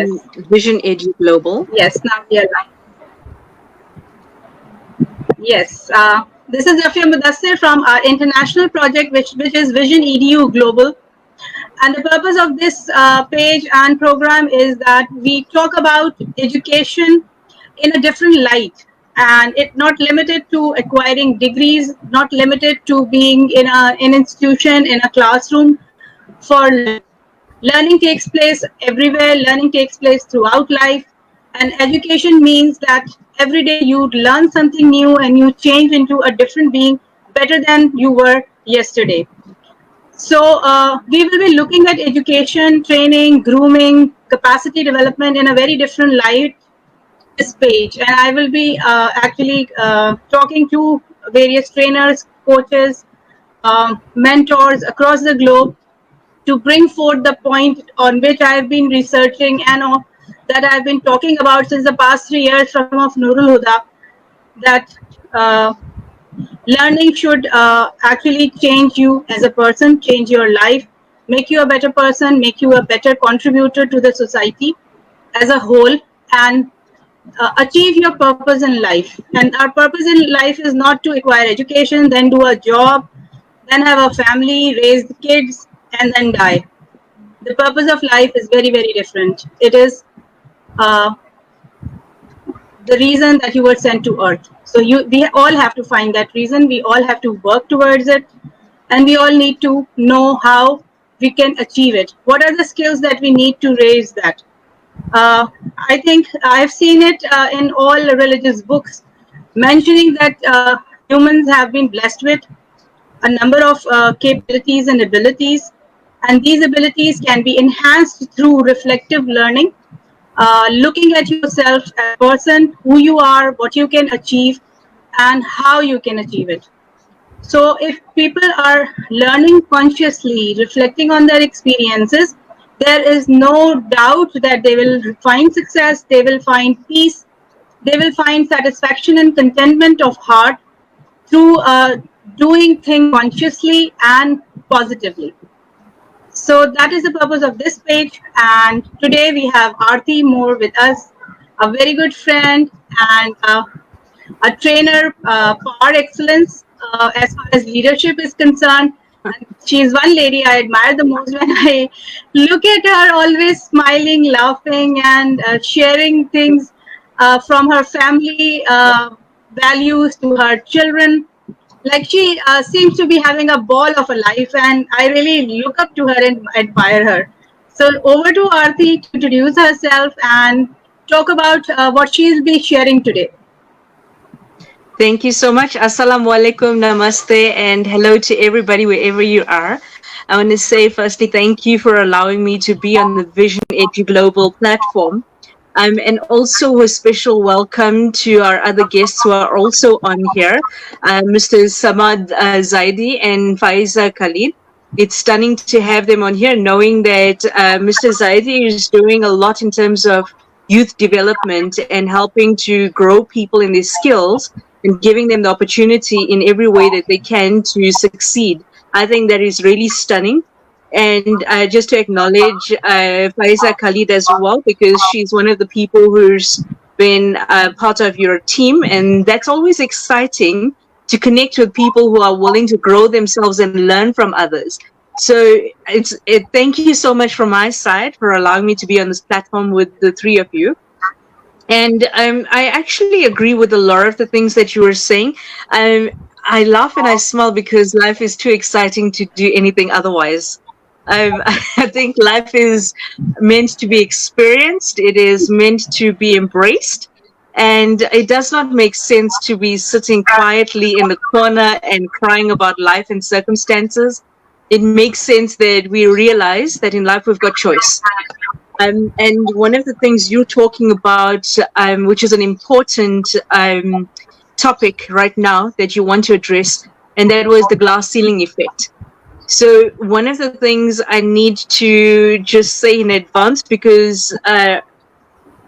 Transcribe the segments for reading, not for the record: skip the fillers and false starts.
Yes. on Vision Edu Global. Yes, now we are live. Yes, this is Rafia Mudassir from our international project, which is Vision EDU Global. And the purpose of this page and program is that we talk about education in a different light, and it not limited to acquiring degrees, not limited to being in an institution, in a classroom for learning. Learning takes place everywhere, learning takes place throughout life, and education means that every day you learn something new and you change into a different being better than you were yesterday. So, we will be looking at education, training, grooming, capacity development in a very different light this page. And I will be actually talking to various trainers, coaches, mentors across the globe to bring forth the point on which I have been researching and that I've been talking about since the past 3 years from of Noorulhuda, that uh, learning should actually change you as a person, change your life, make you a better person, make you a better contributor to the society as a whole, and achieve your purpose in life. And our purpose in life is not to acquire education, then do a job, then have a family, raise the kids, and then die. The purpose of life is very, very different. It is uh, the reason that you were sent to earth. So we all have to find that reason. We all have to work towards it, and we all need to know how we can achieve it. What are the skills that we need to raise that? I think I've seen it in all religious books, mentioning that humans have been blessed with a number of capabilities and abilities, and these abilities can be enhanced through reflective learning, looking at yourself as a person, who you are, what you can achieve, and how you can achieve it. So, if people are learning consciously, reflecting on their experiences, there is no doubt that they will find success, they will find peace, they will find satisfaction and contentment of heart through doing things consciously and positively. So that is the purpose of this page. And today we have Aarti Moore with us, a very good friend and a trainer par excellence as far as leadership is concerned. And she is one lady I admire the most when I look at her, always smiling, laughing, and sharing things from her family values to her children. Like she seems to be having a ball of a life, and I really look up to her and admire her. So over to Aarti to introduce herself and talk about what she'll be sharing today. Thank you so much. Assalamu alaikum, namaste, and hello to everybody wherever you are. I want to say firstly, thank you for allowing me to be on the Vision Edu Global platform. And also a special welcome to our other guests who are also on here, Mr. Samad Zaidi and Faiza Khalid. It's stunning to have them on here, knowing that Mr. Zaidi is doing a lot in terms of youth development and helping to grow people in their skills and giving them the opportunity in every way that they can to succeed. I think that is really stunning. And just to acknowledge Faiza Khalid as well, because she's one of the people who's been part of your team. And that's always exciting to connect with people who are willing to grow themselves and learn from others. So thank you so much from my side for allowing me to be on this platform with the three of you. And I actually agree with a lot of the things that you were saying. I laugh and I smile because life is too exciting to do anything otherwise. I think life is meant to be experienced. It is meant to be embraced. And it does not make sense to be sitting quietly in the corner and crying about life and circumstances. It makes sense that we realize that in life we've got choice. And one of the things you're talking about, which is an important topic right now that you want to address, and that was the glass ceiling effect. So one of the things I need to just say in advance, because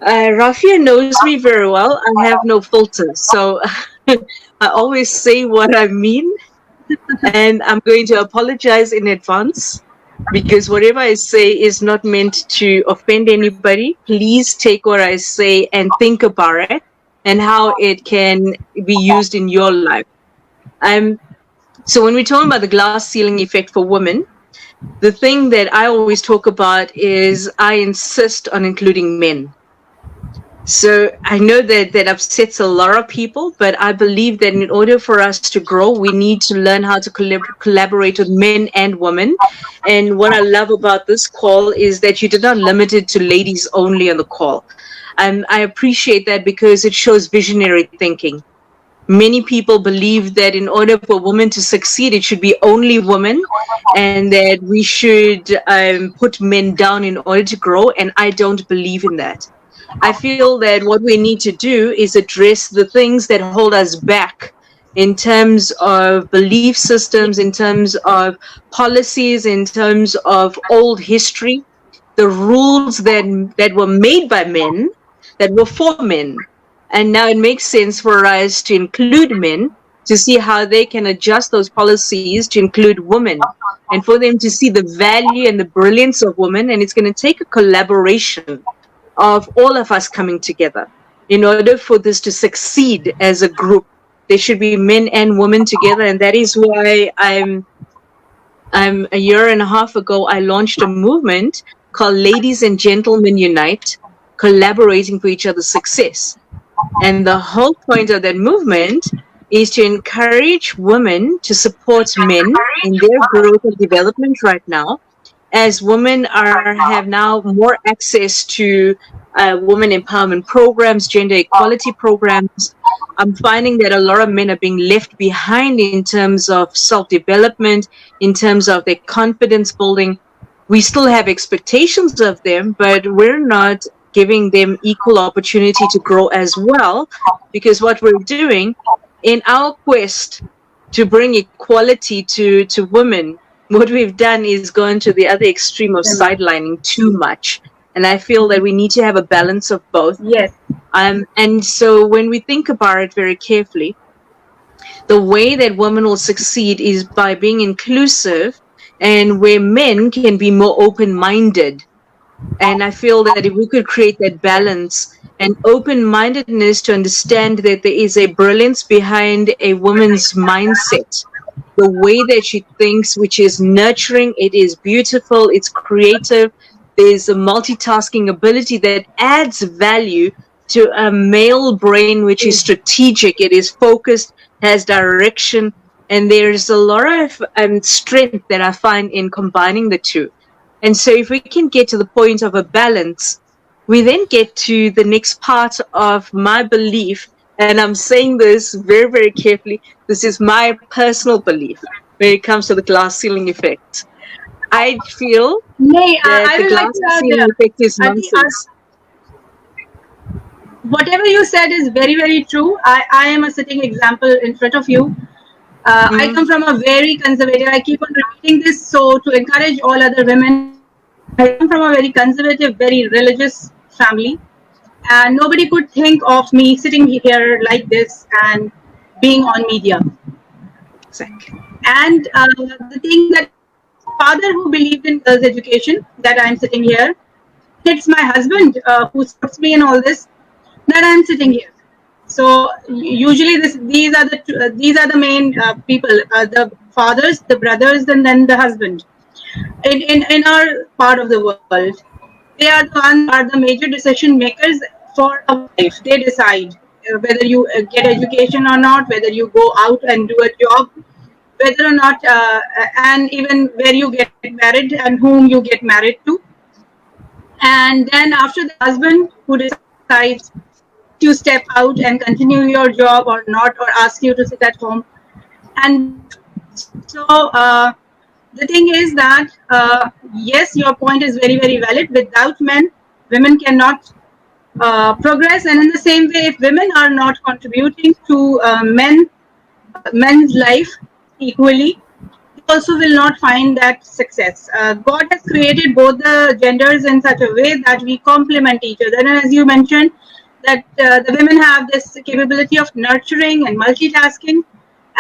Rafia knows me very well, I have no filter. So I always say what I mean, and I'm going to apologize in advance. because whatever I say is not meant to offend anybody. Please take what I say and think about it and how it can be used in your life. Um, so when we're talking about the glass ceiling effect for women, the thing that I always talk about is I insist on including men. So I know that that upsets a lot of people, but I believe that in order for us to grow, we need to learn how to collaborate with men and women. And what I love about this call is that you did not limit it to ladies only on the call. I appreciate that because it shows visionary thinking. Many people believe that in order for women to succeed, it should be only women, and that we should put men down in order to grow. And I don't believe in that. I feel that what we need to do is address the things that hold us back in terms of belief systems, in terms of policies, in terms of old history, the rules that were made by men, that were for men. And now it makes sense for us to include men to see how they can adjust those policies to include women and for them to see the value and the brilliance of women. And it's going to take a collaboration of all of us coming together. In order for this to succeed as a group, there should be men and women together. And that is why I'm a year and a half ago, I launched a movement called Ladies and Gentlemen Unite, collaborating for each other's success. And the whole point of that movement is to encourage women to support men in their growth and development right now, as women have now more access to women empowerment programs, gender equality programs. I'm finding that a lot of men are being left behind in terms of self-development, in terms of their confidence building. We still have expectations of them, but we're not giving them equal opportunity to grow as well, because what we're doing in our quest to bring equality to women, what we've done is gone to the other extreme of sidelining too much. And I feel that we need to have a balance of both. Yes. And so when we think about it very carefully, the way that women will succeed is by being inclusive, and where men can be more open-minded. And I feel that if we could create that balance and open-mindedness to understand that there is a brilliance behind a woman's mindset, the way that she thinks, which is nurturing, it is beautiful, it's creative, there's a multitasking ability that adds value to a male brain, which is strategic, it is focused, has direction, and there's a lot of strength that I find in combining the two. And so if we can get to the point of a balance, we then get to the next part of my belief. And I'm saying this very, very carefully. This is my personal belief when it comes to the glass ceiling effect. I feel that the glass ceiling effect is nonsense. Whatever you said is very, very true. I am a sitting example in front of you. I come from a very conservative, I keep on repeating this, so to encourage all other women, I come from a very conservative, very religious family. And nobody could think of me sitting here like this and being on media. Exactly. And the thing that father who believed in girls' education, that I'm sitting here, it's my husband who supports me in all this, that I'm sitting here. So usually these are the main people, the fathers, the brothers, and then the husband. In our part of the world, they are the ones are the major decision makers for a life. They decide whether you get education or not, whether you go out and do a job, whether or not, and even where you get married and whom you get married to. And then after the husband who decides to step out and continue your job or not, or ask you to sit at home. And so the thing is that, yes, your point is very, very valid. Without men, women cannot progress. And in the same way, if women are not contributing to men's life equally, they also will not find that success. God has created both the genders in such a way that we complement each other. And as you mentioned, that the women have this capability of nurturing and multitasking,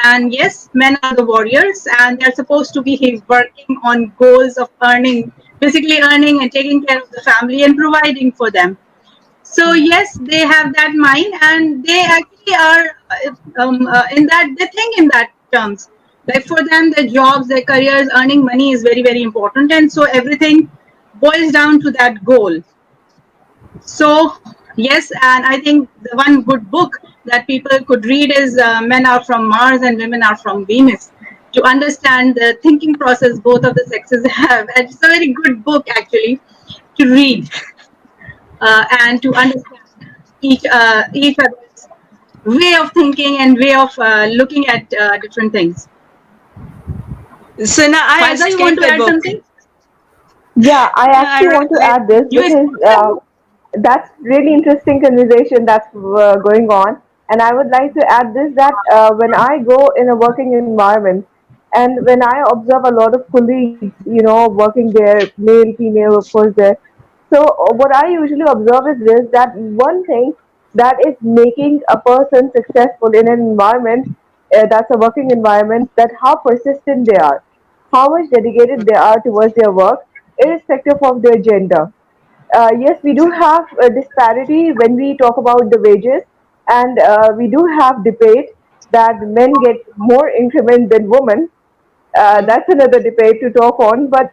And yes, men are the warriors, and they're supposed to be working on goals of earning, basically earning and taking care of the family and providing for them. So yes, they have that mind, and they actually are in that, they think in that terms. Like for them, their jobs, their careers, earning money is very very important, and so everything boils down to that goal. So yes, and I think the one good book that people could read is Men Are From Mars and Women Are From Venus, to understand the thinking process both of the sexes have. And it's a very good book actually to read, and to understand each other's way of thinking and way of looking at different things. So now I Faiza, you want escaped to the add book. something? Yeah, I I actually read want to it. add this You because escaped the book? that's really interesting conversation that's going on, and I would like to add this that when I go in a working environment, and when I observe a lot of colleagues, working there, male, female, of course, there. So what I usually observe is this: that one thing that is making a person successful in an environment that's a working environment, that how persistent they are, how much dedicated they are towards their work, irrespective of their gender. Yes, we do have a disparity when we talk about the wages, and we do have debate that men get more increment than women. That's another debate to talk on. But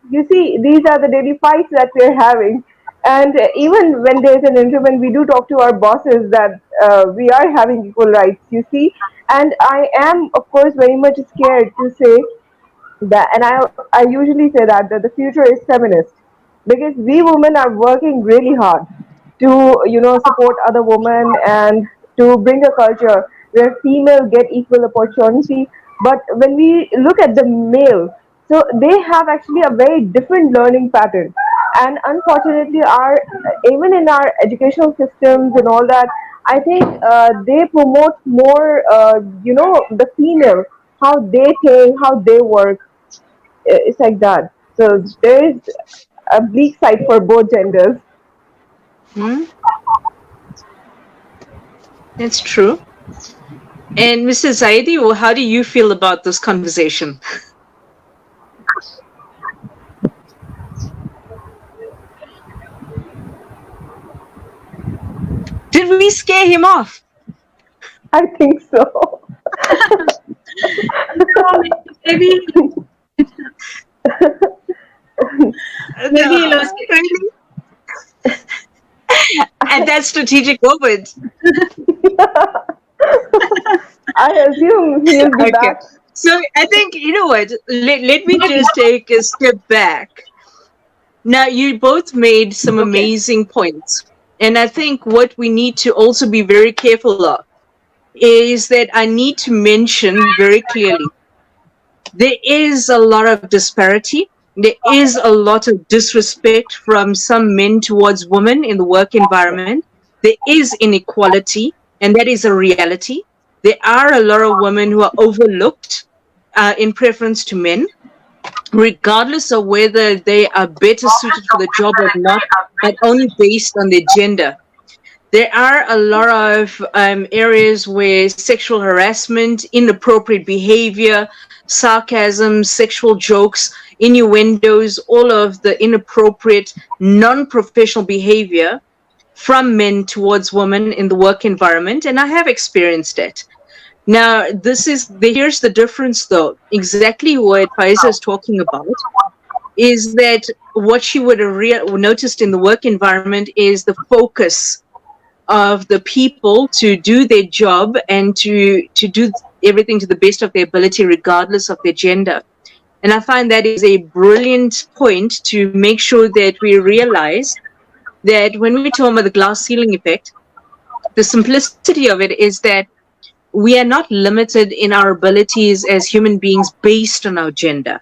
you see, these are the daily fights that we're having. And even when there's an increment, we do talk to our bosses that we are having equal rights, you see. And I am, of course, very much scared to say that, and I usually say that the future is feminist, because we women are working really hard to support other women and to bring a culture where female get equal opportunity. But when we look at the male, so they have actually a very different learning pattern, and unfortunately our even in our educational systems and all that, I think they promote more the female, how they think, how they work. It's like that. So there is a bleak side for both genders. Hmm? That's true. And Mrs. Zaidi, well, how do you feel about this conversation? Did we scare him off? I think so. No, maybe maybe he No, lost it. really? At that strategic moment. I assume he'll be Okay. back. So I think, you know what? Let me just take a step back. Now, you both made some Okay. amazing points. And I think what we need to also be very careful of is that I need to mention very clearly there is a lot of disparity. There is a lot of disrespect from some men towards women in the work environment. There is inequality, and that is a reality. There are a lot of women who are overlooked in preference to men, regardless of whether they are better suited for the job or not, but only based on their gender. There are a lot of areas where sexual harassment, inappropriate behavior, sarcasm, sexual jokes, innuendos, all of the inappropriate, non professional behavior from men towards women in the work environment. And I have experienced it. Now, here's the difference though. Exactly what Faiza is talking about is that what she would have noticed in the work environment is the focus of the people to do their job and to do everything to the best of their ability, regardless of their gender. And I find that is a brilliant point to make sure that we realize that when we talk about the glass ceiling effect, the simplicity of it is that we are not limited in our abilities as human beings based on our gender.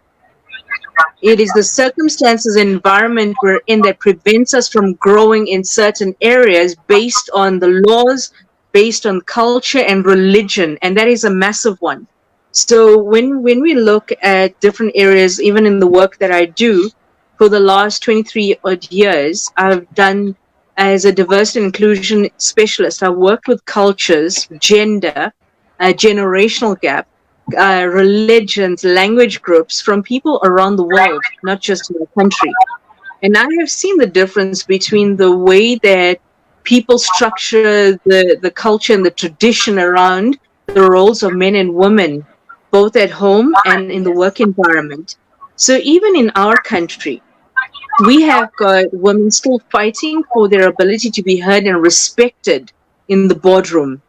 It is the circumstances and environment we're in that prevents us from growing in certain areas based on the laws, based on culture and religion, and that is a massive one. So when we look at different areas, even in the work that I do, for the last 23 odd years, I've done as a diversity and inclusion specialist. I've worked with cultures, gender, generational gap, religions, language groups from people around the world, not just in the country. And I have seen the difference between the way that people structure the culture and the tradition around the roles of men and women, both at home and in the work environment. So even in our country, we have got women still fighting for their ability to be heard and respected in the boardroom.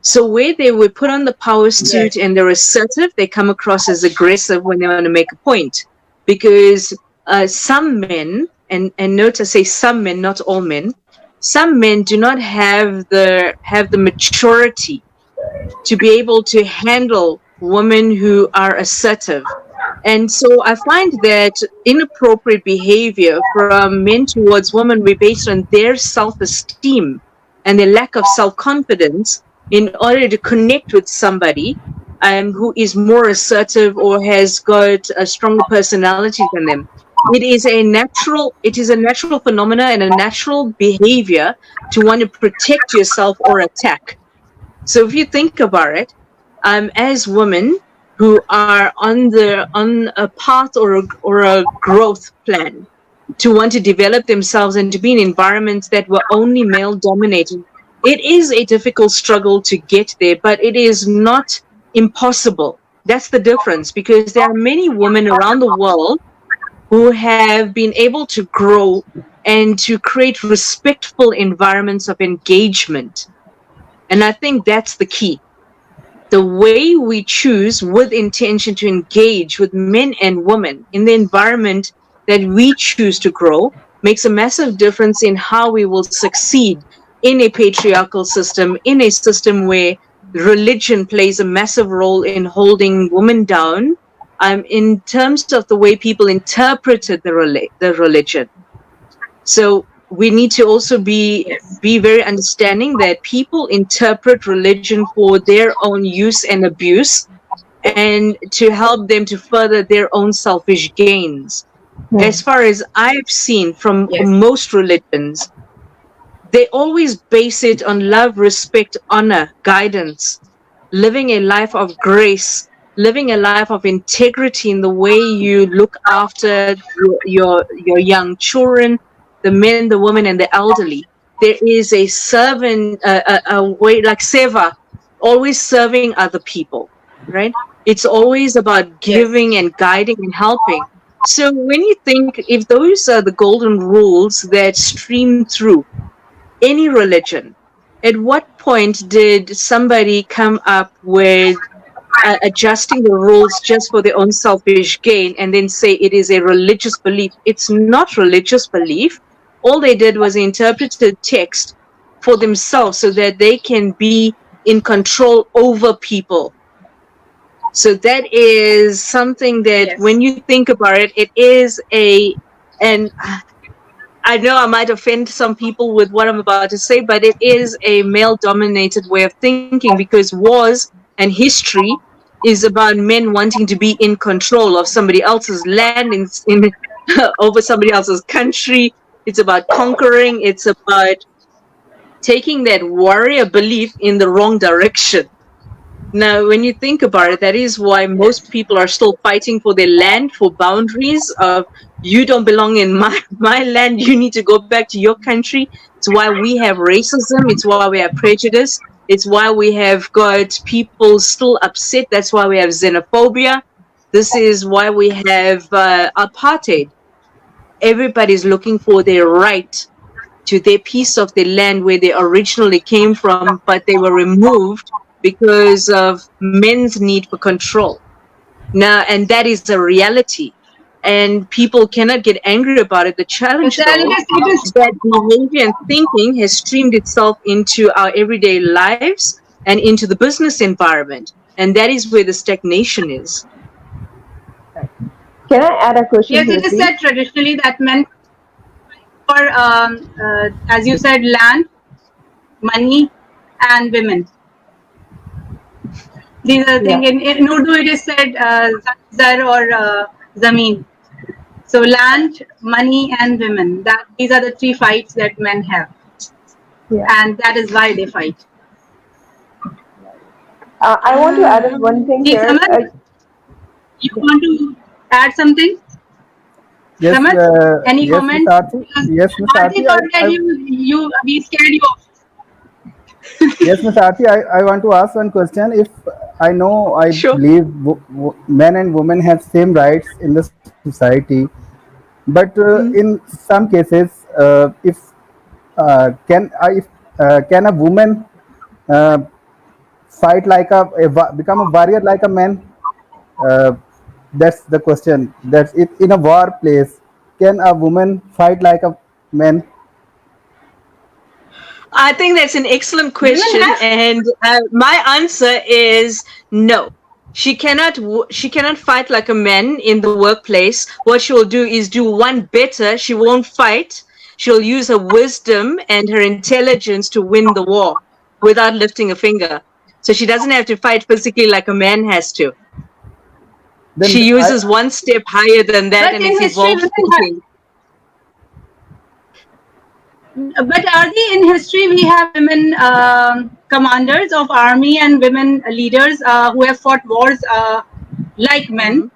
So where they were put on the power suit and they're assertive, they come across as aggressive when they want to make a point. Because some men, and note I say some men, not all men, some men do not have the maturity to be able to handle women who are assertive. And so I find that inappropriate behavior from men towards women will be based on their self-esteem and their lack of self-confidence in order to connect with somebody who is more assertive or has got a stronger personality than them. It is a natural phenomena and a natural behavior to want to protect yourself or attack. So if you think about it, as women who are on a path or a growth plan to want to develop themselves and to be in environments that were only male dominated, it is a difficult struggle to get there, but it is not impossible. That's the difference, because there are many women around the world who have been able to grow and to create respectful environments of engagement. And I think that's the key. The way we choose with intention to engage with men and women in the environment that we choose to grow makes a massive difference in how we will succeed in a patriarchal system, in a system where religion plays a massive role in holding women down, in terms of the way people interpreted the religion. So we need to also be very understanding that people interpret religion for their own use and abuse, and to help them to further their own selfish gains. As far as I've seen from most religions, they always base it on love, respect, honor, guidance, living a life of grace, living a life of integrity in the way you look after your young children, the men, the women, and the elderly. There is a servant, a way like seva, always serving other people, right? It's always about giving and guiding and helping. So when you think, if those are the golden rules that stream through any religion, at what point did somebody come up with adjusting the rules just for their own selfish gain and then say it is a religious belief? It's not religious belief. All they did was interpret the text for themselves so that they can be in control over people. So that is something that when you think about it, it is and I know I might offend some people with what I'm about to say, but it is a male-dominated way of thinking, because wars and history is about men wanting to be in control of somebody else's land, in over somebody else's country. It's about conquering. It's about taking that warrior belief in the wrong direction. Now, when you think about it, that is why most people are still fighting for their land, for boundaries of, you don't belong in my land, you need to go back to your country. It's why we have racism. It's why we have prejudice. It's why we have got people still upset. That's why we have xenophobia. This is why we have apartheid. Everybody's looking for their right to their piece of the land where they originally came from, but they were removed because of men's need for control. Now, and that is the reality. And people cannot get angry about it. The challenge, though, is that behavior and thinking has streamed itself into our everyday lives and into the business environment. And that is where the stagnation is. Can I add a question? Yes, it is said traditionally that men for, as you said, land, money, and women. These are things. In Urdu it is said zar or zameen. So land, money, and women. These are the three fights that men have, and that is why they fight. I want to add in one thing Please, here. Samad, you want to add something? Yes, Samad, any yes, Miss comments? Aarti. Because Yes, Miss Aarti Aarti. thought that we scared you off. Yes, Miss Aarti. I want to ask one question. If I know, I Sure. believe men and women have same rights in the society, but in some cases, if can a woman uh, fight like become a warrior like a man? Uh, that's the question. That's it in a war place. Can a woman fight like a man? I think that's an excellent Women question, have, and my answer is no. She cannot fight like a man in the workplace. What she will do is do one better. She won't fight. She'll use her wisdom and her intelligence to win the war without lifting a finger. So she doesn't have to fight physically like a man has to. Then She I uses one step higher than that, but and in it's history, evolved women have. thinking. But are they in history? We have women commanders of army and women leaders who have fought wars like men.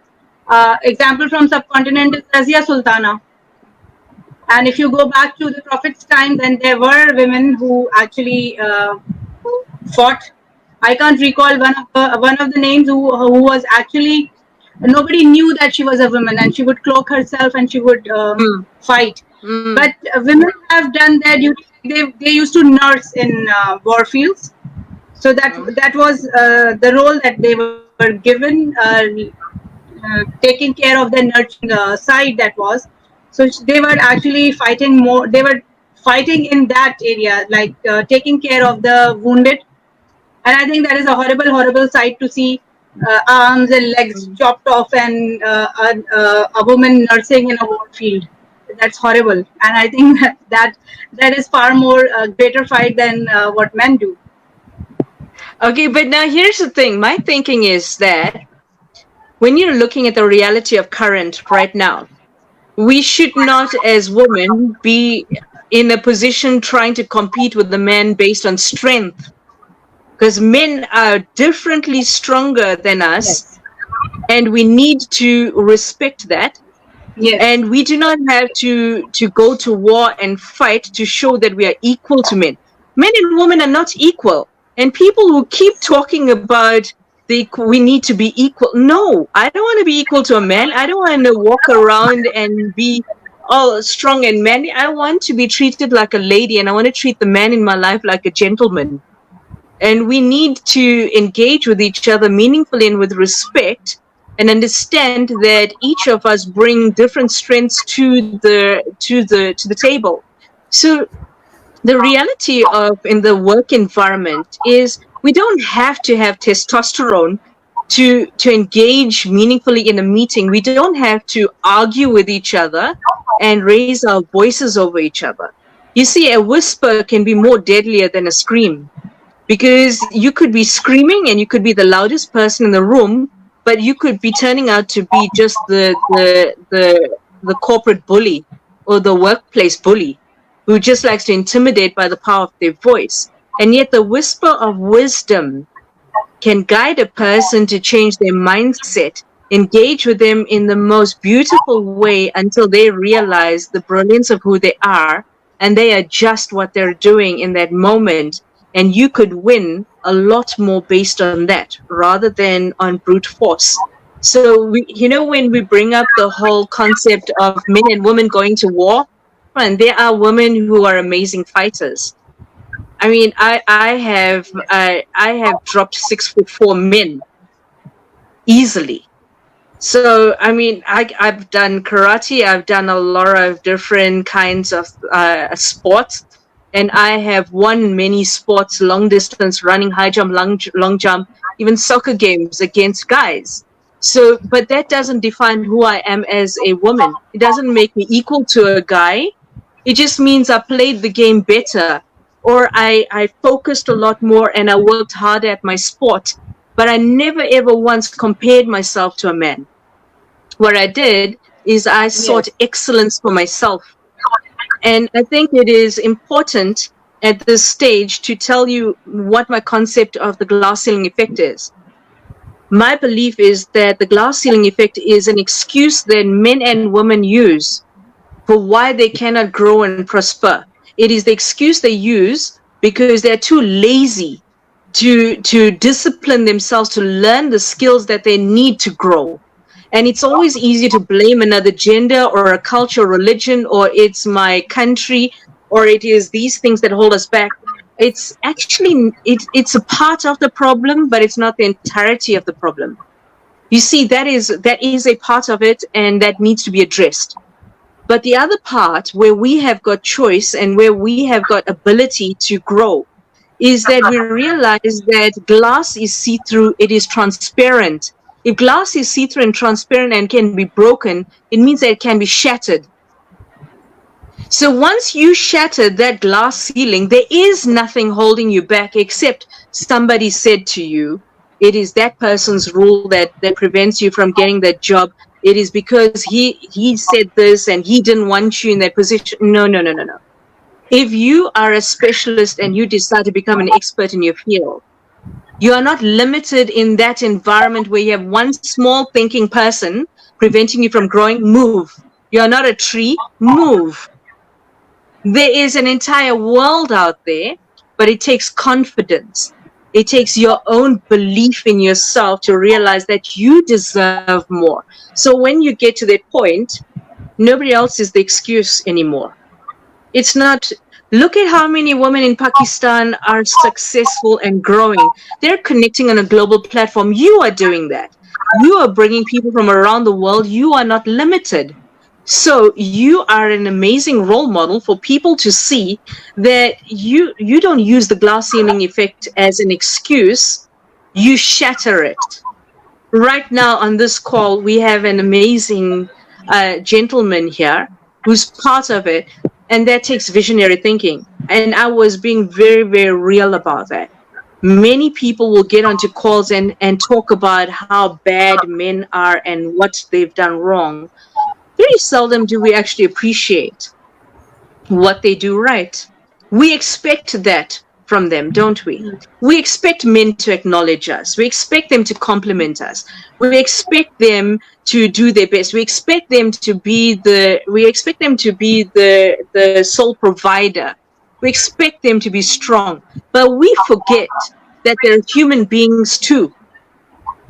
Mhm. Example from subcontinent is Razia Sultana. And if you go back to the Prophet's time, then there were women who actually fought. I can't recall one of the names who was actually, nobody knew that she was a woman, and she would cloak herself and she would Mm, fight. mm, But women have done their duty. They used to nurse in war fields, so mm. that was the role that they were given, taking care of the nurturing side that was. So they were actually fighting more. They were fighting in that area, like taking care of the wounded. And I think that is a horrible, horrible sight to see arms and legs Mm. chopped off and a woman nursing in a war field. That's horrible, and I think that is far more greater fight than what men do. Okay, but now here's the thing. My thinking is that when you're looking at the reality of current right now, we should not, as women, be in a position trying to compete with the men based on strength, because men are differently stronger than us, Yes. and we need to respect that. Yes. And we do not have to go to war and fight to show that we are equal to men. Men and women are not equal. And people who keep talking about we need to be equal. No, I don't want to be equal to a man. I don't want to walk around and be all strong and manly. I want to be treated like a lady, and I want to treat the man in my life like a gentleman. And we need to engage with each other meaningfully and with respect, and understand that each of us bring different strengths to the table. So the reality of in the work environment is we don't have to have testosterone to engage meaningfully in a meeting. We don't have to argue with each other and raise our voices over each other. You see, a whisper can be more deadlier than a scream, because you could be screaming and you could be the loudest person in the room, but you could be turning out to be just the corporate bully or the workplace bully who just likes to intimidate by the power of their voice. And yet the whisper of wisdom can guide a person to change their mindset, engage with them in the most beautiful way until they realize the brilliance of who they are, and they adjust what they're doing in that moment. And you could win a lot more based on that rather than on brute force. So when we bring up the whole concept of men and women going to war, and there are women who are amazing fighters. I mean, I have dropped 6'4" men easily. So I mean, I've done karate. I've done a lot of different kinds of sports, and I have won many sports: long distance running, high jump, long jump, even soccer games against guys. So, but that doesn't define who I am as a woman. It doesn't make me equal to a guy. It just means I played the game better, or I focused a lot more and I worked harder at my sport. But I never ever once compared myself to a man. What I did is I sought Yes. excellence for myself. And I think it is important at this stage to tell you what my concept of the glass ceiling effect is. My belief is that the glass ceiling effect is an excuse that men and women use for why they cannot grow and prosper. It is the excuse they use because they're too lazy to discipline themselves to learn the skills that they need to grow. And it's always easy to blame another gender or a culture or religion, or it's my country, or it is these things that hold us back. It's actually, it's a part of the problem, but it's not the entirety of the problem. You see, that is a part of it, and that needs to be addressed. But the other part where we have got choice and where we have got ability to grow is that we realize that glass is see-through, it is transparent. If glass is see-through and transparent and can be broken, it means that it can be shattered. So once you shatter that glass ceiling, there is nothing holding you back except somebody said to you, it is that person's rule that prevents you from getting that job. It is because he said this and he didn't want you in that position. No. If you are a specialist and you decide to become an expert in your field, you are not limited in that environment where you have one small thinking person preventing you from growing. Move. You are not a tree. Move. There is an entire world out there, but it takes confidence. It takes your own belief in yourself to realize that you deserve more. So when you get to that point, nobody else is the excuse anymore. It's not, look at how many women in Pakistan are successful and growing. They're connecting on a global platform. You are doing that. You are bringing people from around the world. You are not limited. So you are an amazing role model for people to see that you don't use the glass ceiling effect as an excuse. You shatter it. Right now on this call, we have an amazing gentleman here who's part of it. And that takes visionary thinking. And I was being very, very real about that. Many people will get onto calls and talk about how bad men are and what they've done wrong. Very seldom do we actually appreciate what they do right. We expect that from them, don't we? We expect men to acknowledge us. We expect them to compliment us. We expect them to do their best. We expect them to be the sole provider. We expect them to be strong. But we forget that they're human beings too.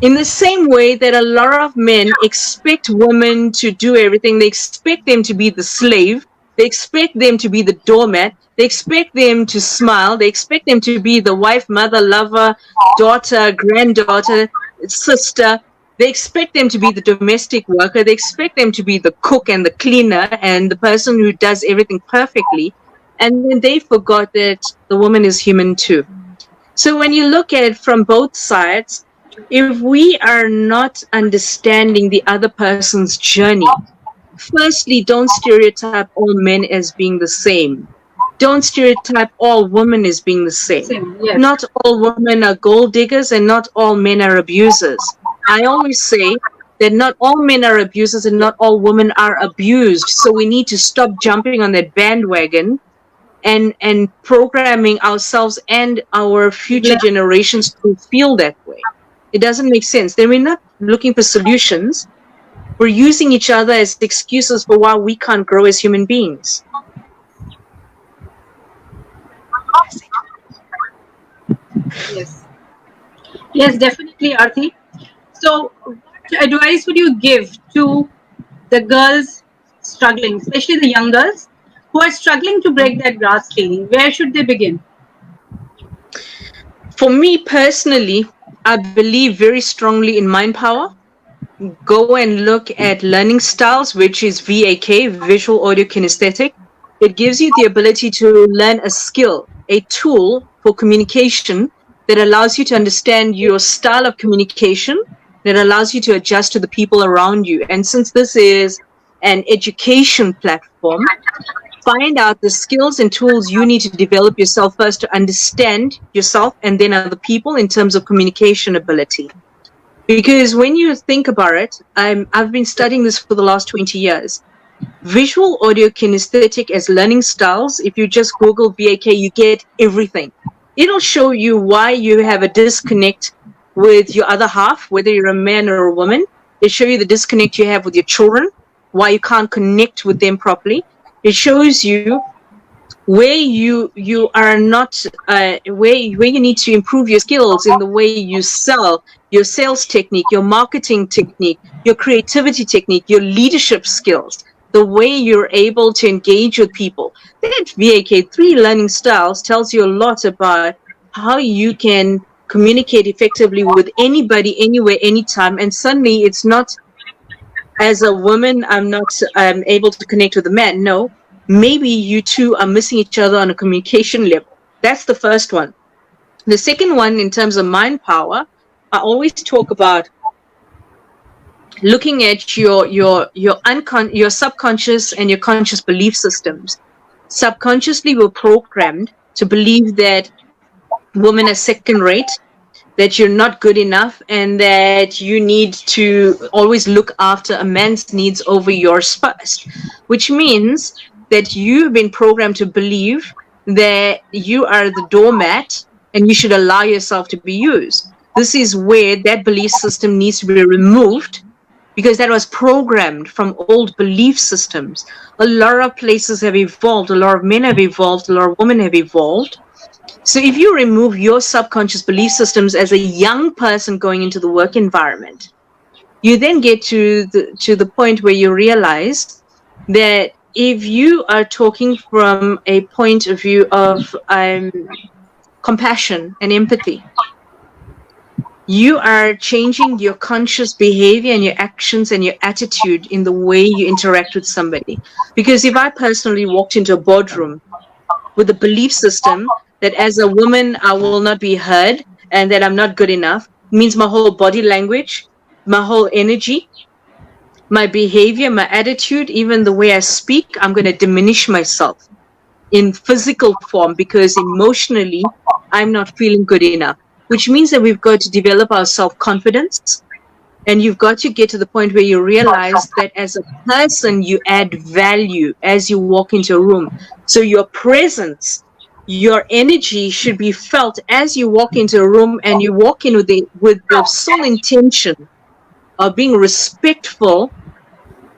In the same way that a lot of men expect women to do everything, they expect them to be the slave, they expect them to be the doormat, they expect them to smile, they expect them to be the wife, mother, lover, daughter, granddaughter, sister. They expect them to be the domestic worker, they expect them to be the cook and the cleaner and the person who does everything perfectly. And then they forgot that the woman is human too. So when you look at it from both sides, if we are not understanding the other person's journey, firstly, don't stereotype all men as being the same. Don't stereotype all women as being the same. Yes. Not all women are gold diggers and not all men are abusers. I always say that not all men are abusers and not all women are abused. So we need to stop jumping on that bandwagon and programming ourselves and our future generations to feel that way. It doesn't make sense. Then we're not looking for solutions. We're using each other as excuses for why we can't grow as human beings. Yes. Yes, definitely, Arthi. So, what advice would you give to the girls struggling, especially the young girls who are struggling to break that glass ceiling? Where should they begin? For me personally, I believe very strongly in mind power. Go and look at learning styles, which is VAK, visual audio kinesthetic. It gives you the ability to learn a skill, a tool for communication that allows you to understand your style of communication, that allows you to adjust to the people around you. And since this is an education platform, find out the skills and tools you need to develop yourself first to understand yourself and then other people in terms of communication ability. Because when you think about it, I've been studying this for the last 20 years. Visual, audio, kinesthetic as learning styles. If you just Google VAK, you get everything. It'll show you why you have a disconnect with your other half, whether you're a man or a woman. It'll show you the disconnect you have with your children, why you can't connect with them properly. It shows you where you are not where you need to improve your skills in the way you sell, your sales technique, your marketing technique, your creativity technique, your leadership skills, the way you're able to engage with people. That VAK 3 learning styles tells you a lot about how you can communicate effectively with anybody, anywhere, anytime. And suddenly it's not, as a woman, I'm not able to connect with a man. No, maybe you two are missing each other on a communication level. That's the first one. The second one, in terms of mind power, I always talk about looking at your subconscious and your conscious belief systems. Subconsciously, we're programmed to believe that women are second rate, that you're not good enough, and that you need to always look after a man's needs over yours first, which means that you've been programmed to believe that you are the doormat and you should allow yourself to be used. This is where that belief system needs to be removed, because that was programmed from old belief systems. A lot of places have evolved, a lot of men have evolved, a lot of women have evolved. So if you remove your subconscious belief systems as a young person going into the work environment, you then get to the point where you realize that if you are talking from a point of view of compassion and empathy, you are changing your conscious behavior and your actions and your attitude in the way you interact with somebody. Because if I personally walked into a boardroom with a belief system that as a woman I will not be heard and that I'm not good enough, it means my whole body language, my whole energy, my behavior, my attitude, even the way I speak, I'm going to diminish myself in physical form because emotionally I'm not feeling good enough, which means that we've got to develop our self-confidence, and you've got to get to the point where you realize that as a person you add value as you walk into a room. So your presence, your energy should be felt as you walk into a room, and you walk in with the sole intention of being respectful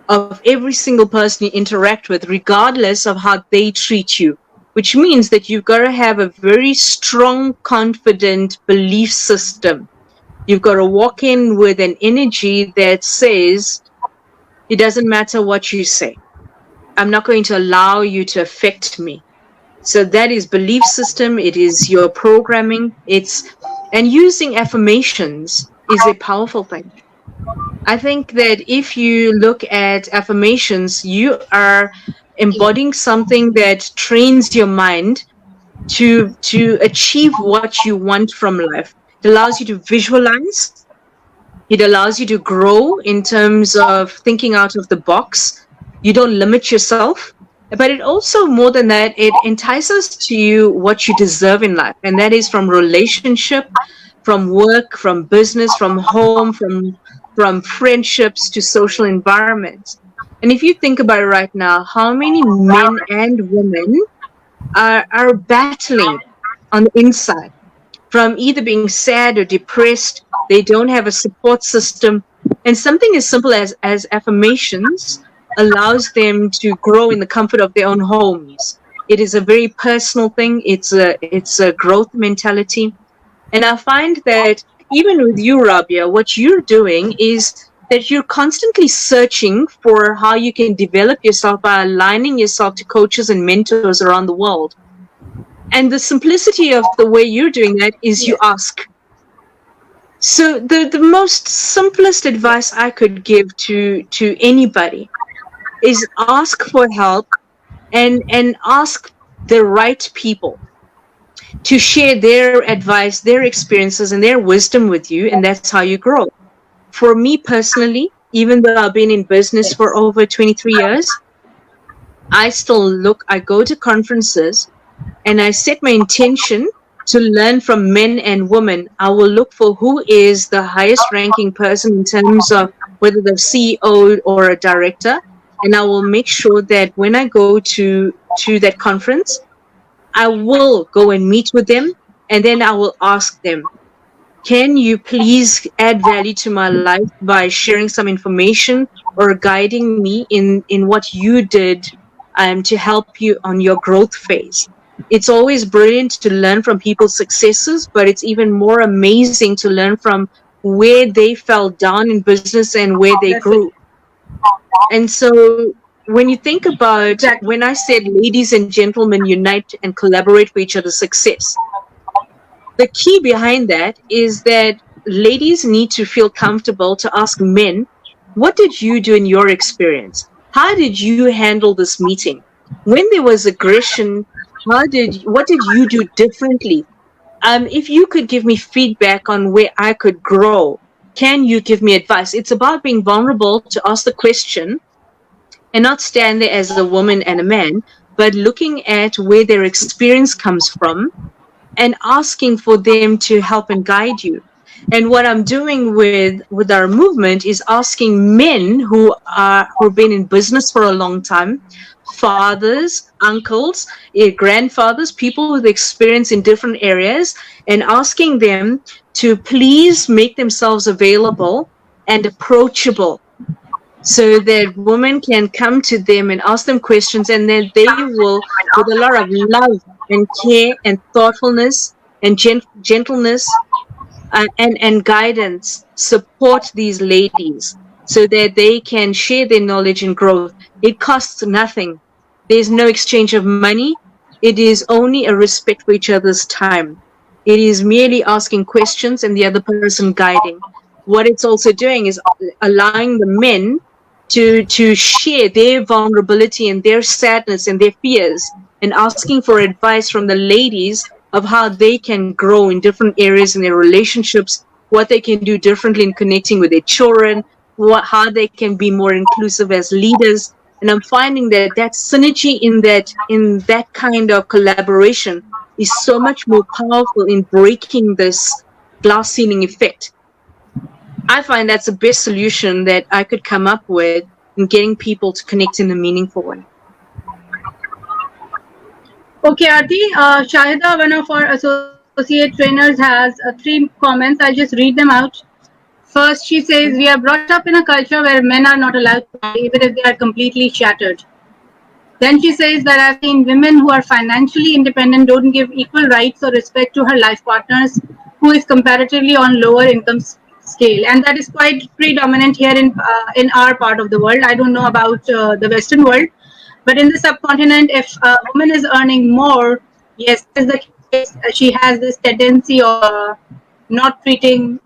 of every single person you interact with, regardless of how they treat you, which means that you've got to have a very strong, confident belief system. You've got to walk in with an energy that says, it doesn't matter what you say. I'm not going to allow you to affect me. So that is belief system. It is your programming. And using affirmations is a powerful thing. I think that if you look at affirmations, you are embodying something that trains your mind to achieve what you want from life. It allows you to visualize. It allows you to grow in terms of thinking out of the box. You don't limit yourself. But it also, more than that, it entices to you what you deserve in life. And that is from relationship, from work, from business, from home, from friendships to social environments. And if you think about it right now, how many men and women are battling on the inside from either being sad or depressed, they don't have a support system, and something as simple as affirmations allows them to grow in the comfort of their own homes. It is a very personal thing. It's a growth mentality. And I find that even with you, Rabia, what you're doing is that you're constantly searching for how you can develop yourself by aligning yourself to coaches and mentors around the world. And the simplicity of the way you're doing that is you ask. So the most simplest advice I could give to anybody is ask for help and ask the right people to share their advice, their experiences, and their wisdom with you, and that's how you grow. For me personally, even though I've been in business for over 23 years, I go to conferences and I set my intention to learn from men and women. I will look for who is the highest ranking person in terms of whether they're CEO or a director. and I will make sure that when I go to that conference, I will go and meet with them, and then I will ask them, can you please add value to my life by sharing some information or guiding me in what you did to help you on your growth phase? It's always brilliant to learn from people's successes, but it's even more amazing to learn from where they fell down in business and where they That's it. grew. And so when you think about Exactly. when I said ladies and gentlemen unite and collaborate for each other's success, the key behind that is that ladies need to feel comfortable to ask men, what did you do in your experience? How did you handle this meeting? When there was aggression, what did you do differently? If you could give me feedback on where I could grow, can you give me advice? It's about being vulnerable to ask the question and not stand there as a woman and a man, but looking at where their experience comes from and asking for them to help and guide you. And what I'm doing with our movement is asking men who've been in business for a long time, fathers, uncles, grandfathers, people with experience in different areas, and asking them to please make themselves available and approachable so that women can come to them and ask them questions, and then they will, with a lot of love and care and thoughtfulness and gentleness and guidance, support these ladies so that they can share their knowledge and growth. It costs nothing. There's no exchange of money. It is only a respect for each other's time. It is merely asking questions and the other person guiding. What it's also doing is allowing the men to share their vulnerability and their sadness and their fears, and asking for advice from the ladies of how they can grow in different areas in their relationships, what they can do differently in connecting with their children, how they can be more inclusive as leaders. And I'm finding that that synergy in that kind of collaboration is so much more powerful in breaking this glass ceiling effect. I find that's the best solution that I could come up with in getting people to connect in a meaningful way. Okay, Aarti, Shahida, one of our associate trainers, has 3 comments. I'll just read them out. First, she says, we are brought up in a culture where men are not allowed to cry, even if they are completely shattered. Then she says that I've seen women who are financially independent don't give equal rights or respect to her life partners who is comparatively on lower income scale, and that is quite predominant here in our part of the world. I don't know about the Western world, but in the subcontinent, if a woman is earning more, yes, that is the case. She has this tendency of not treating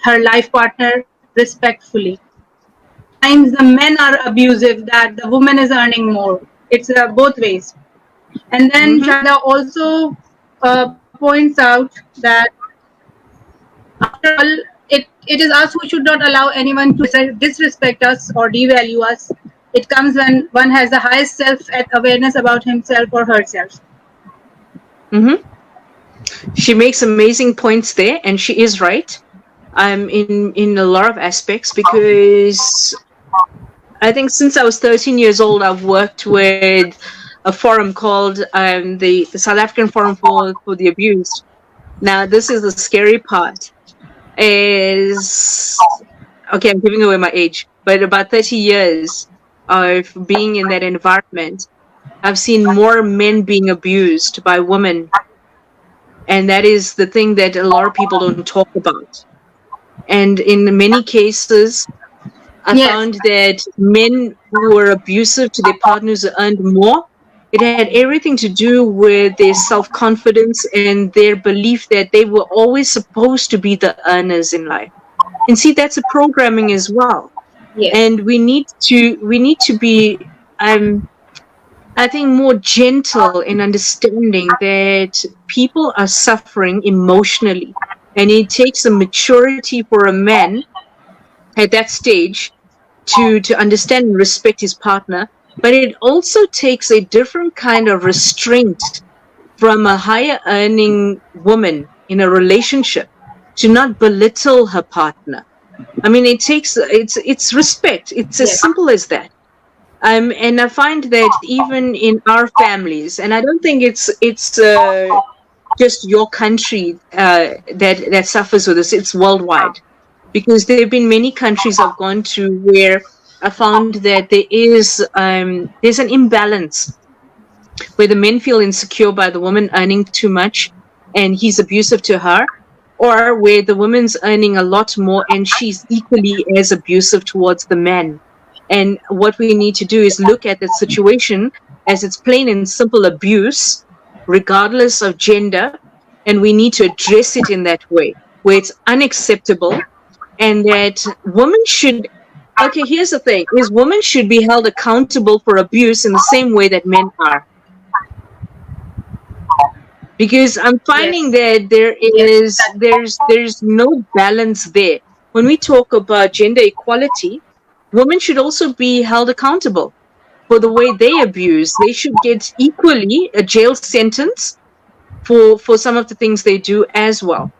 her life partner respectfully. Sometimes the men are abusive that the woman is earning more. It's both ways. And then Shada also points out that after all, it is us who should not allow anyone to disrespect us or devalue us. It comes when one has the highest self-awareness about himself or herself. She makes amazing points there, and she is right. In a lot of aspects, because I think since I was 13 years old, I've worked with a forum called the South African Forum for the Abused. Now, this is the scary part. Is okay, I'm giving away my age, but about 30 years of being in that environment, I've seen more men being abused by women, and that is the thing that a lot of people don't talk about. And in many cases, I found that men who were abusive to their partners who earned more, it had everything to do with their self-confidence and their belief that they were always supposed to be the earners in life. And see, that's a programming as well. Yes. And we need to be, I think, more gentle in understanding that people are suffering emotionally. And it takes a maturity for a man at that stage to understand and respect his partner. But it also takes a different kind of restraint from a higher earning woman in a relationship to not belittle her partner. I mean, it's respect. It's as simple as that. And I find that even in our families, and I don't think it's just your country that suffers with this. It's worldwide, because there have been many countries I've gone to where I found that there's an imbalance where the men feel insecure by the woman earning too much and he's abusive to her, or where the woman's earning a lot more and she's equally as abusive towards the man. And what we need to do is look at that situation as it's plain and simple abuse, regardless of gender, and we need to address it in that way, where it's unacceptable, and that women should. Okay, here's the thing: is women should be held accountable for abuse in the same way that men are, because I'm finding Yes. that there Yes. is there's no balance there. When we talk about gender equality, women should also be held accountable for the way they abuse. They should get equally a jail sentence for some of the things they do as well.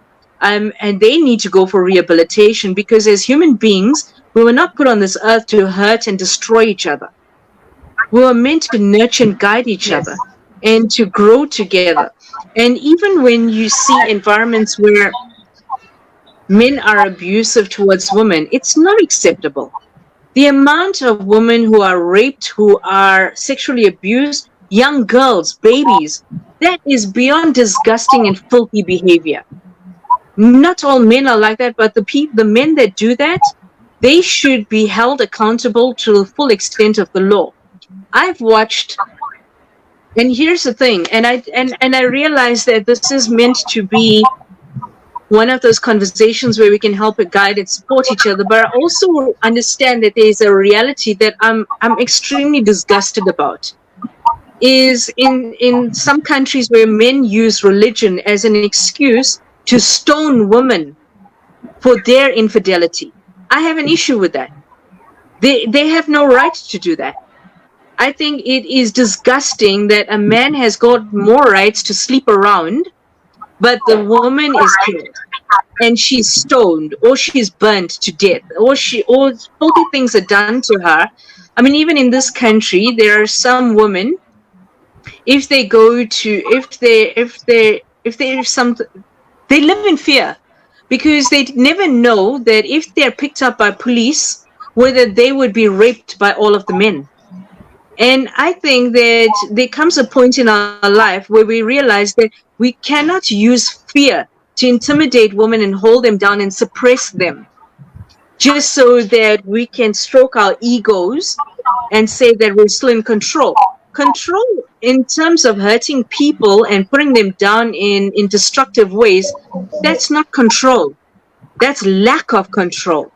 And they need to go for rehabilitation, because as human beings, we were not put on this earth to hurt and destroy each other. We were meant to nurture and guide each Yes. other and to grow together. And even when you see environments where men are abusive towards women, it's not acceptable. The amount of women who are raped, who are sexually abused, young girls, babies, that is beyond disgusting and filthy behavior. Not all men are like that, but the men that do that, they should be held accountable to the full extent of the law. I've watched, and here's the thing, and I realize that this is meant to be one of those conversations where we can help and guide and support each other, but I also understand that there is a reality that I'm extremely disgusted about. Is in some countries where men use religion as an excuse to stone women for their infidelity. I have an issue with that. They have no right to do that. I think it is disgusting that a man has got more rights to sleep around, but the woman is killed and she's stoned, or she's burnt to death, or filthy things are done to her. I mean, even in this country, there are some women, if they go to, if they some, they live in fear, because they never know that if they're picked up by police, whether they would be raped by all of the men. And I think that there comes a point in our life where we realize that we cannot use fear to intimidate women and hold them down and suppress them, just so that we can stroke our egos and say that we're still in control. Control in terms of hurting people and putting them down in destructive ways, that's not control. That's lack of control.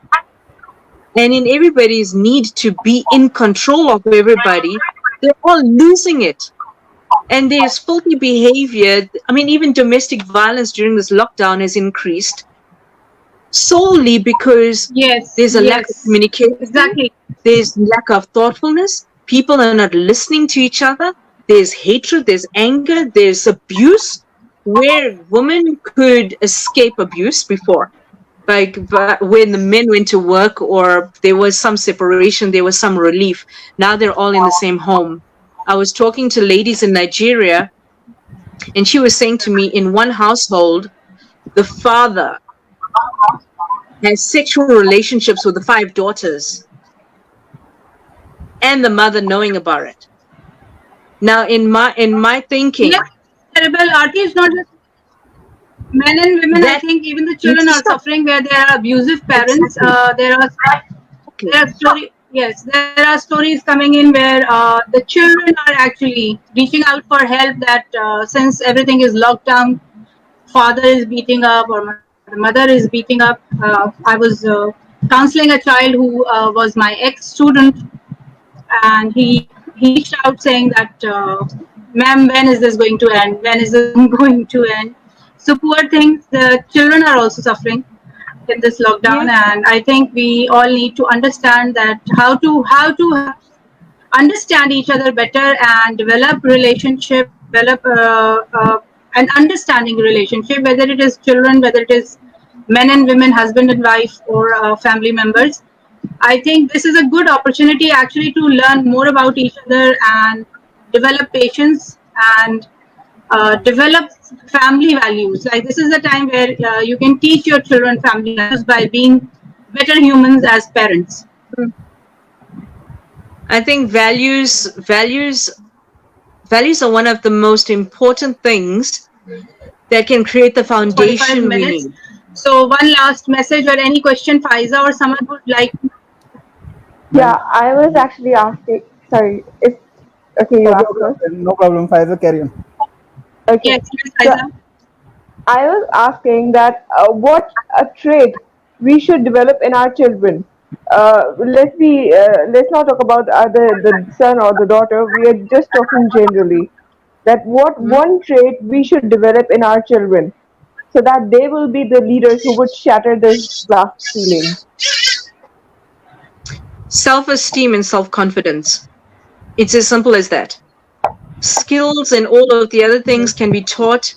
And in everybody's need to be in control of everybody, they're all losing it. And there's filthy behavior. I mean, even domestic violence during this lockdown has increased solely because Yes. there's a lack of Yes. communication. Exactly. There's lack of thoughtfulness. People are not listening to each other. There's hatred, there's anger, there's abuse, where women could escape abuse before. Like when the men went to work or there was some separation, there was some relief. Now they're all in the same home. I was talking to ladies in Nigeria, and she was saying to me, in one household, the father has sexual relationships with the 5 daughters and the mother knowing about it. Now, in my thinking, Yes, terrible. Arti, it's not just men and women. I that think even the children are suffering where there are abusive parents. There are there are stories coming in where the children are actually reaching out for help. That since everything is locked down, father is beating up or the mother is beating up. I was counseling a child who was my ex-student, and he reached out saying that, ma'am, when is this going to end? When is this going to end? So poor things. The children are also suffering in this lockdown, and I think we all need to understand that how to understand each other better and develop relationship, develop an understanding relationship, whether it is children, whether it is men and women, husband and wife, or family members. I think this is a good opportunity actually to learn more about each other and develop patience and develop family values. Like this is the time where you can teach your children family values by being better humans as parents. I think values are one of the most important things that can create the 45 foundation we minutes. need. So one last message or any question Faiza or someone would like. Yeah, Well, I was actually asking. Sorry, if okay, you no ask problem. first. No problem. Faisal, carry on. Okay, Yes, yes, so Faiza. I was asking that what a trait we should develop in our children. Let's not talk about the son or the daughter. We are just talking generally. That what Mhm. one trait we should develop in our children, so that they will be the leaders who would shatter this glass ceiling. Self-esteem and self-confidence. It's as simple as that. Skills and all of the other things can be taught,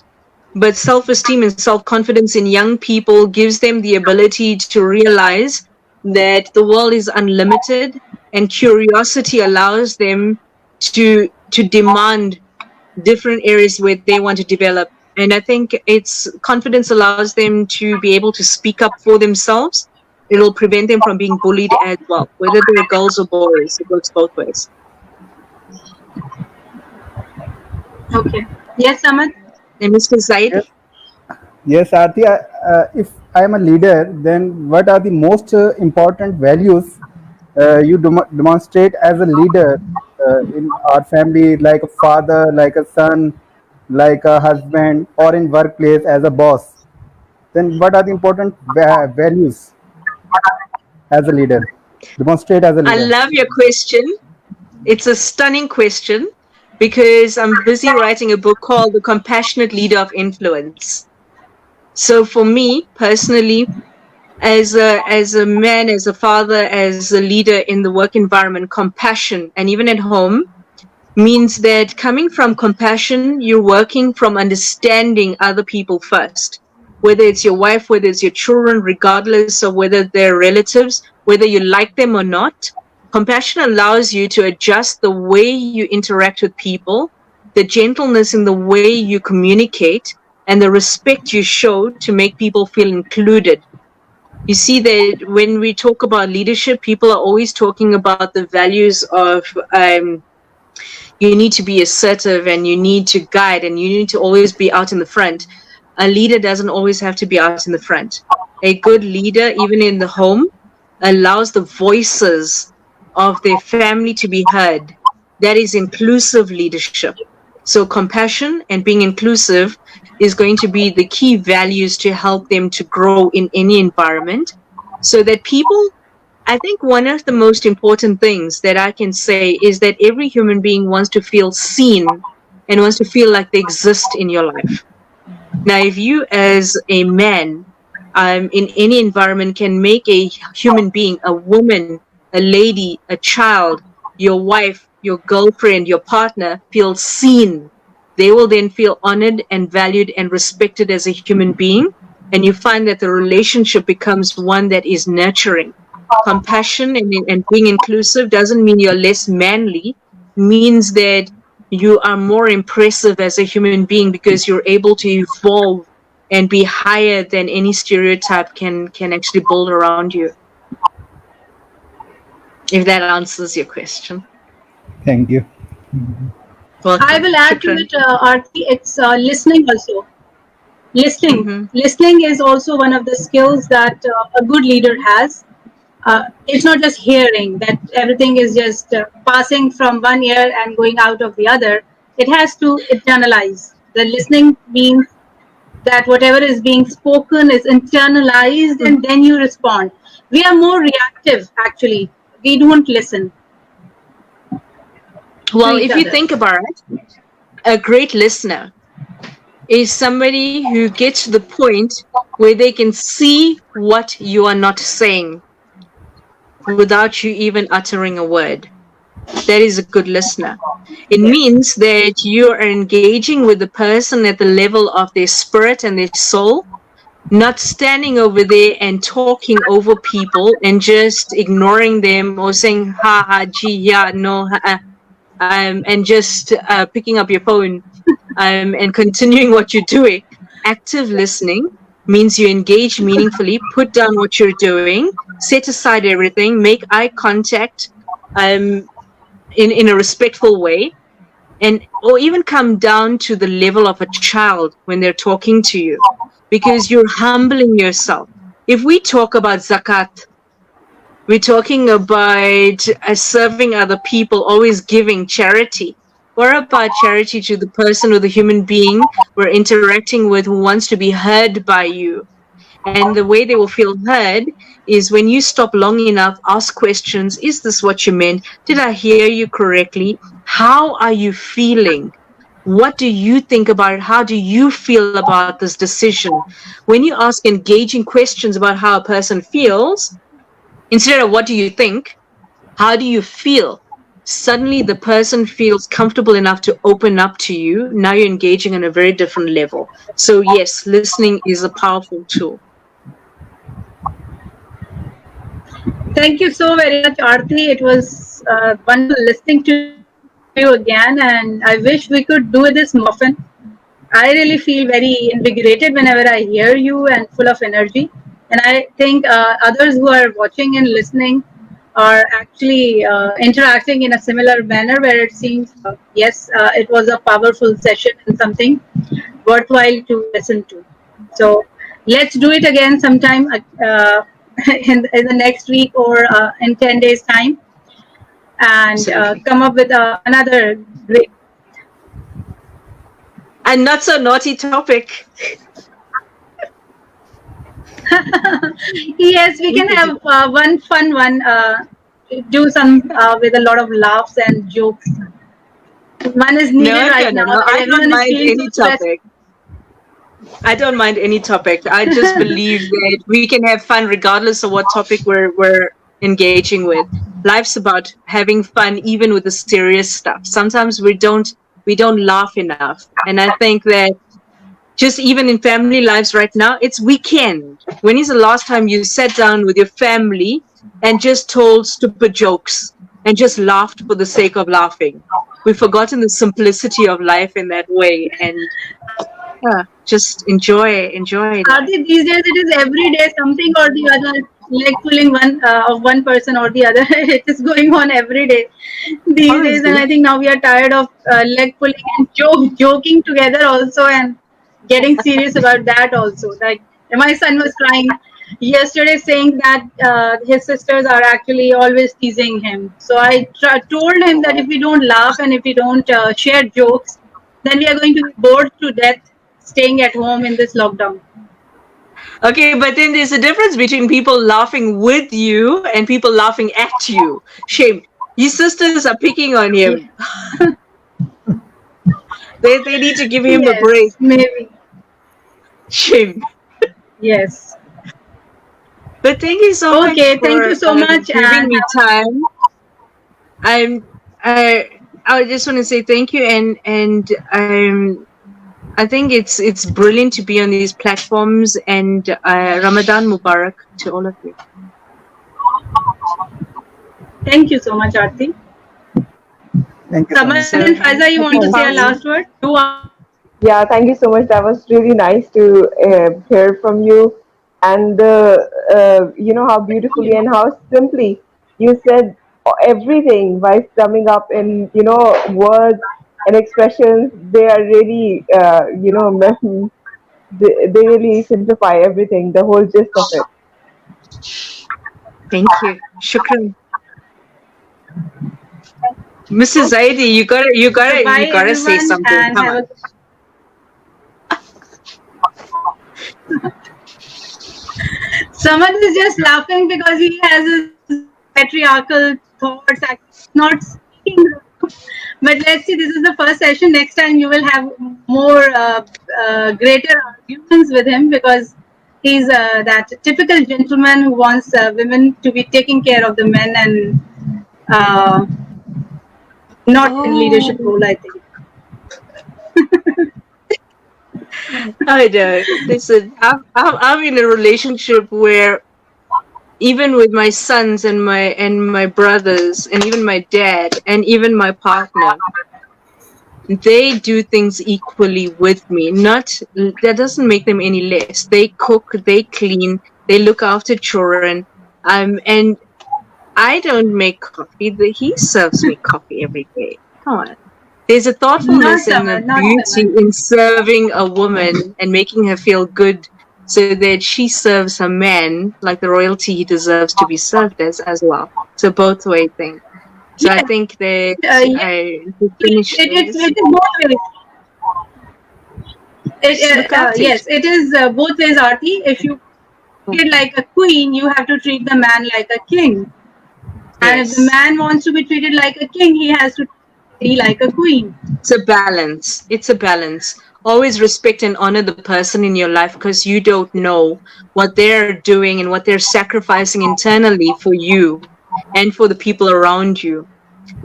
but self-esteem and self-confidence in young people gives them the ability to realize that the world is unlimited, and curiosity allows them to demand different areas where they want to develop. And I think it's confidence allows them to be able to speak up for themselves. It'll prevent them from being bullied as well, whether they're girls or boys. It works both ways. Okay. Yes, Samad. And Mr. Zaid, Yes, yes, Aarti. If I am a leader, then what are the most important values you demonstrate as a leader in our family, like a father, like a son, like a husband, or in workplace as a boss? Then what are the important values as a leader? Demonstrate as a I leader. love your question. It's a stunning question because I'm busy writing a book called The Compassionate Leader of Influence. So for me personally, as a man, as a father, as a leader in the work environment, compassion and even at home means that coming from compassion, you're working from understanding other people first. Whether it's your wife, whether it's your children, regardless of whether they're relatives, whether you like them or not, compassion allows you to adjust the way you interact with people, the gentleness in the way you communicate, and the respect you show to make people feel included. You see that when we talk about leadership, people are always talking about the values of you need to be assertive and you need to guide and you need to always be out in the front. A leader doesn't always have to be out in the front. A good leader, even in the home, allows the voices of their family to be heard. That is inclusive leadership. So compassion and being inclusive is going to be the key values to help them to grow in any environment so that people, I think one of the most important things that I can say is that every human being wants to feel seen and wants to feel like they exist in your life. Now, if you as a man in any environment can make a human being, a woman, a lady, a child, your wife, your girlfriend, your partner feel seen, they will then feel honored and valued and respected as a human being. And you find that the relationship becomes one that is nurturing. Compassion and being inclusive doesn't mean you're less manly, means that you are more impressive as a human being because you're able to evolve and be higher than any stereotype can actually build around you. If that answers your question. Thank you. I Welcome. will add to Shukran. it, Aarti. It's listening also. Listening. Mm-hmm. Listening is also one of the skills that a good leader has. It's not just hearing that everything is just passing from one ear and going out of the other. It has to internalize. The listening means that whatever is being spoken is internalized and then you respond. We are more reactive, actually. We don't listen to Well, each if you other. think about it, a great listener is somebody who gets to the point where they can see what you are not saying without you even uttering a word. That is a good listener. It means that you are engaging with the person at the level of their spirit and their soul, not standing over there and talking over people and just ignoring them or saying ha ha gee yeah no and just picking up your phone and continuing what you're doing. Active listening means you engage meaningfully, put down what you're doing, set aside everything, make eye contact um, in a respectful way, and or even come down to the level of a child when they're talking to you, because you're humbling yourself. If we talk about zakat, we're talking about serving other people, always giving charity. What about charity to the person or the human being we're interacting with who wants to be heard by you? And the way they will feel heard is when you stop long enough, ask questions. Is this what you meant? Did I hear you correctly? How are you feeling? What do you think about it? How do you feel about this decision? When you ask engaging questions about how a person feels, instead of what do you think, how do you feel? Suddenly the person feels comfortable enough to open up to you. Now you're engaging on a very different level. So yes, listening is a powerful tool. Thank you so very much, Aarti. It was wonderful listening to you again, and I wish we could do this more often. I really feel very invigorated whenever I hear you and full of energy. And I think others who are watching and listening are actually interacting in a similar manner where it seems, yes, it was a powerful session and something worthwhile to listen to. So let's do it again sometime in the next week or in 10 days' time and Absolutely. come up with another great. And not so naughty topic. Yes, we can have one fun one. Do some with a lot of laughs and jokes. One is needed right now. No. I don't Everyone is mind feeling so any stressed. topic. I don't mind any topic. I just believe that we can have fun regardless of what topic we're engaging with. Life's about having fun even with the serious stuff. Sometimes we don't laugh enough. And I think that just even in family lives right now, it's weekend. When is the last time you sat down with your family and just told stupid jokes and just laughed for the sake of laughing? We've forgotten the simplicity of life in that way, and just enjoy life. Aarti, these days it is every day something or the other, leg pulling one of one person or the other. It is going on every day these days, and Honestly. I think now we are tired of leg pulling and joking together also, and getting serious about that also. Like my son was crying yesterday, saying that his sisters are actually always teasing him. So I told him that if we don't laugh and if we don't share jokes, then we are going to be bored to death staying at home in this lockdown. Okay, but then there's a difference between people laughing with you and people laughing at you. Shame. Your sisters are picking on him. They need to give him a break. Yes, maybe. Shame. Yes. But thank you so much Okay, thank for you so much. giving And me time. I just want to say thank you, and I think it's brilliant to be on these platforms, and Ramadan Mubarak to all of you. thank you so much, Aarti. Thank you so much. Samad and Faiza, you want to say a last word? Yeah, thank you so much. That was really nice to hear from you, and you know how beautifully and how simply you said everything by summing up in words and expressions. They are really they really simplify everything, the whole gist of it. Thank you. Shukran. Mrs. Zaidi, So bye you gotta say everyone something. and Come have on. a Samad is just laughing because he has his patriarchal thoughts. Actually, not speaking. But let's see. This is the first session. Next time you will have more greater arguments with him because he's that typical gentleman who wants women to be taking care of the men and uh, not in leadership Oh, role. I think. I don't. Listen, I'm in a relationship where even with my sons and my brothers and even my dad and even my partner, they do things equally with me. Not that doesn't make them any less. They cook, they clean, they look after children. And I don't make coffee. He serves me coffee every day. Come on. There's a Not thoughtfulness and a someone, not beauty someone. in serving a woman and making her feel good so that she serves her man like the royalty he deserves to be served as well. It's a both way thing. So I Yes, think that yes, I yes, finish this. it is both ways. Just look after each Yes, it is both ways, Aarti. If you other. treat it like a queen, you have to treat the man like a king. And if the Yes. man wants to be treated like a king, he has to treat the lady like a queen. It's a balance. It's a balance. Always respect and honor the person in your life because you don't know what they're doing and what they're sacrificing internally for you and for the people around you.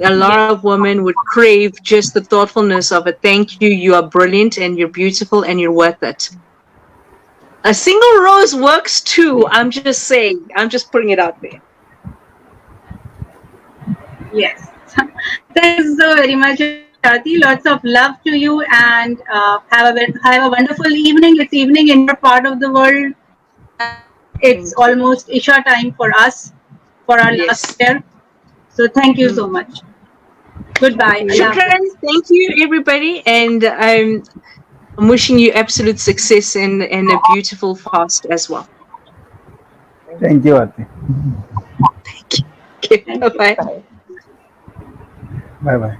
A lot Yes. of women would crave just the thoughtfulness of a thank you. You are brilliant and you're beautiful and you're worth it. A single rose works too. I'm just saying. I'm just putting it out there. Yes. Thank you so very much, Aarti. Lots of love to you, and have a wonderful evening. It's evening in your part of the world, and it's Thank you. almost Isha time for us for our last Yes. prayer. So thank you so Mm. much. Goodbye. Allah Shukran. Hafiz. Thank you, everybody. And I'm wishing you absolute success and a beautiful fast as well. Thank you, Aarti. Thank you. Okay, Thank bye you. bye. Bye. Bye bye.